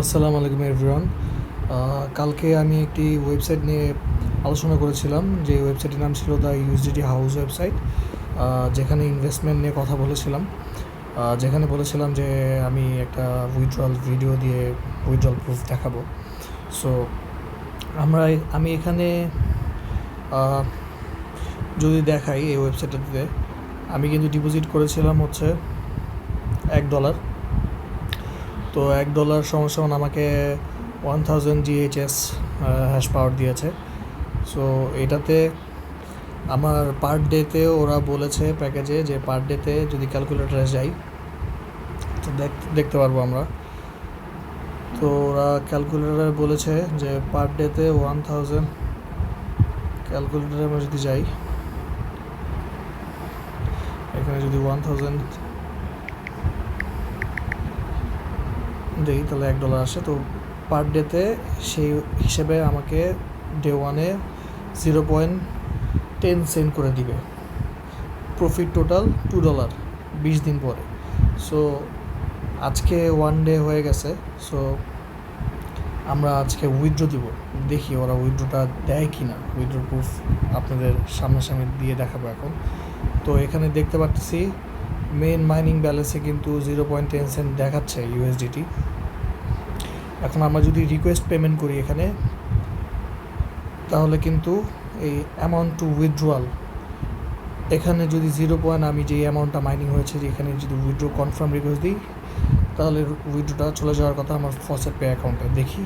আসসালামু আলাইকুম এভরিওয়ান। কালকে আমি একটি ওয়েবসাইট নিয়ে আলোচনা করেছিলাম, যে ওয়েবসাইটের নাম ছিল দ্য ইউএসডিটি হাউস ওয়েবসাইট, যেখানে ইনভেস্টমেন্ট নিয়ে কথা বলেছিলাম, যেখানে বলেছিলাম যে আমি একটা উইথড্রয়াল ভিডিও দিয়ে উইথড্রয়াল প্রুফ দেখাবো। সো আমি এখানে যদি দেখাই এই ওয়েবসাইটটাতে, আমি কিন্তু ডিপোজিট করেছিলাম হচ্ছে $1। তো $1 সমান আমাকে 1000 GHz হ্যাশ পাওয়ার দিয়েছে। সো এটাতে আমার পার ডেতে ওরা বলেছে প্যাকেজে যে পার ডেতে যদি ক্যালকুলেটারে যাই তো দেখতে পারবো আমরা। তো ওরা ক্যালকুলেটারে বলেছে যে পার ডেতে 1000, ক্যালকুলেটারে আমরা যদি যাই, এখানে যদি 1000 দিই তাহলে $1 আসে। তো পার ডেতে সেই হিসেবে আমাকে ডে ওয়ানে 0.10 করে দিবে। প্রফিট টোটাল $2 20 দিন পরে। সো আজকে 1 ডে হয়ে গেছে। সো আমরা আজকে উইথড্র দিব, দেখি ওরা উইথড্রটা দেয় কি না। উইথড্র প্রুফ আপনাদের সামনাসামনি দিয়ে দেখাবো এখন। তো এখানে দেখতে পাচ্ছি মেন মাইনিং ব্যালেন্সে কিন্তু 0.10 দেখাচ্ছে ইউএসডিটি। এখন আমরা যদি রিকোয়েস্ট পেমেন্ট করি এখানে, তাহলে কিন্তু এই অ্যামাউন্ট টু উইথড্রয়াল, এখানে যদি আমি যে অ্যামাউন্টটা মাইনিং হয়েছে এখানে যদি উইথড্র কনফার্ম রিকোয়েস্ট দিই, তাহলে উইথড্রটা চলে যাওয়ার কথা আমার ফসেট পে অ্যাকাউন্টে। দেখি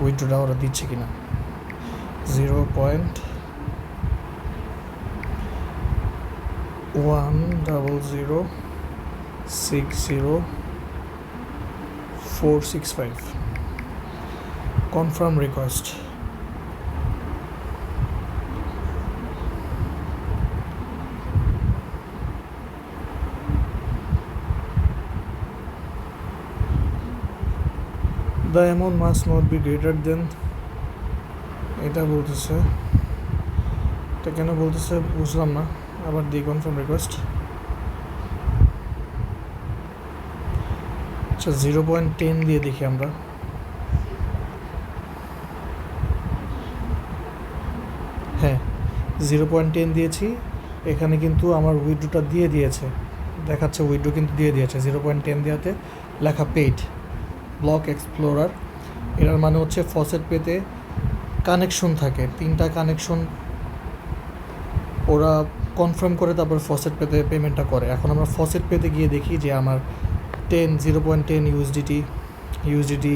উইথড্রটা ওরা দিচ্ছে কিনা। 0.10060465 confirm request. The amount must not be greater than, এটা বলতেছে। এটা কেন বলতেছে বুঝলাম না। আবার দিই কনফার্ম রিকোয়েস্ট। আচ্ছা 0.10 দিয়ে দেখি আমরা। হ্যাঁ 0.10 দিয়েছি। এখানে কিন্তু আমার উইথড্রটা দিয়ে দিয়েছে, দেখাচ্ছে উইথড্র কিন্তু দিয়ে দিয়েছে। 0.10 দেওয়াতে লেখা পেইড ব্লক এক্সপ্লোরার। এটার মানে হচ্ছে ফসেট পেতে কানেকশন থাকে, 3টা কানেকশন ওরা কনফার্ম করে তারপর ফসেট পেতে পেমেন্টটা করে। এখন আমরা ফসেট পেতে গিয়ে দেখি যে আমার 0.10 ইউএসডিটি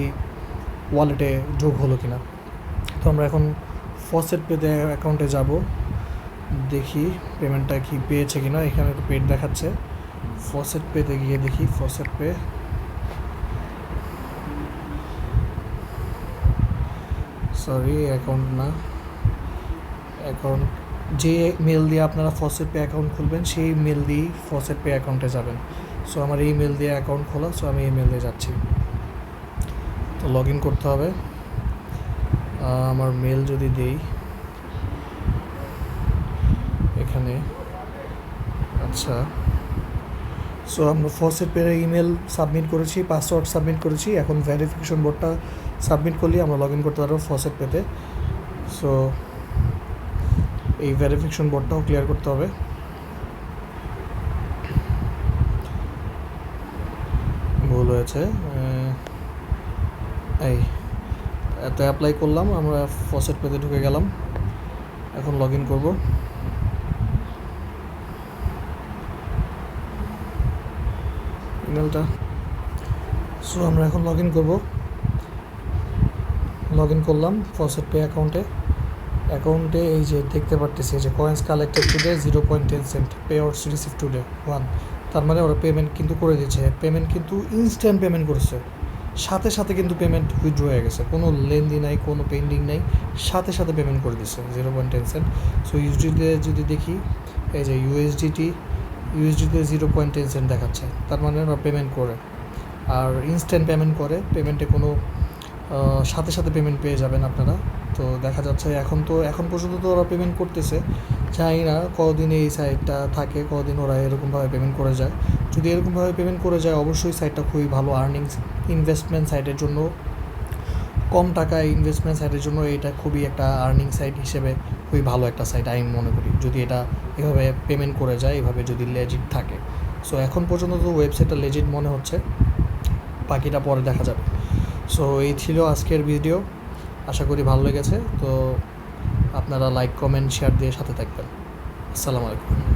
ওয়ালেটে যোগ হলো কিনা। তো আমরা এখন ফসেট পেতে অ্যাকাউন্টে যাব, দেখি পেমেন্টটা কি পেয়েছে কিনা। এখানে তো পেড দেখাচ্ছে। ফসেট পেতে গিয়ে দেখি, ফসেট পে, সরি অ্যাকাউন্ট না, অ্যাকাউন্ট যে মেল দিয়ে আপনারা ফসেট পে অ্যাকাউন্ট খুলবেন সেই মেল দিয়েই ফসেট পে অ্যাকাউন্টে যাবেন। সো আমার এই মেল দিয়ে অ্যাকাউন্ট খোলা, সো আমি এই মেল দিয়ে যাচ্ছি। তো লগ ইন করতে হবে। আমার মেল যদি দেই এখানে, আচ্ছা। সো আমরা ফসেট পের ইমেল সাবমিট করেছি, পাসওয়ার্ড সাবমিট করেছি। এখন ভেরিফিকেশন বোর্ডটা সাবমিট করলে আমরা লগ ইন করতে পারবো ফসেট পেতে। সো এই ভেরিফিকেশন বোর্ডটাও ক্লিয়ার করতে হবে। ভুল হয়েছে, এই এত অ্যাপ্লাই করলাম, আমরা ফসেট পেতে ঢুকে গেলাম। এখন লগ ইন করবো ইমেলটা। সো আমরা এখন লগ ইন করবো। লগ ইন করলাম ফসেট পে অ্যাকাউন্টে এই যে দেখতে পারতেছি যে coins collected today 0.10 pay outs receive today 1। তার মানে ওরা পেমেন্ট কিন্তু করে দিচ্ছে। পেমেন্ট কিন্তু ইনস্ট্যান্ট পেমেন্ট করেছে, সাথে সাথে কিন্তু পেমেন্ট উইথড্র হয়ে গেছে, কোনো লেনদি নাই, কোনো পেন্ডিং নাই, সাথে সাথে পেমেন্ট করে দিচ্ছে 0.10। সো ইউএসডিতে যদি দেখি, এই যে ইউএসডিতে 0.10 দেখাচ্ছে, তার মানে ওরা পেমেন্ট করে আর ইনস্ট্যান্ট পেমেন্ট করে। পেমেন্টে কোনো সাথে সাথে পেমেন্ট পেয়ে যাবেন আপনারা। তো দেখা যাচ্ছে এখন পর্যন্ত তো ওরা পেমেন্ট করতেছে, জানি না কতদিন এই সাইটটা থাকে, কতদিন ওরা এরকমভাবে পেমেন্ট করে যায়। যদি এরকমভাবে পেমেন্ট করে যায় অবশ্যই সাইটটা খুবই ভালো আর্নিংস ইনভেস্টমেন্ট সাইটের জন্য, কম টাকায় ইনভেস্টমেন্ট সাইটের জন্য এটা খুবই একটা আর্নিং সাইট হিসেবে খুবই ভালো একটা সাইট আমি মনে করি, যদি এটা এভাবে পেমেন্ট করে যায়, এভাবে যদি লেজিট থাকে। সো এখন পর্যন্ত তো ওয়েবসাইটটা লেজিট মনে হচ্ছে, বাকিটা পরে দেখা যাবে। সো এই ছিল আজকের ভিডিও, আশা করি ভালো লেগেছে। তো আপনারা লাইক কমেন্ট শেয়ার দিয়ে সাথে থাকবেন। আসসালামু আলাইকুম।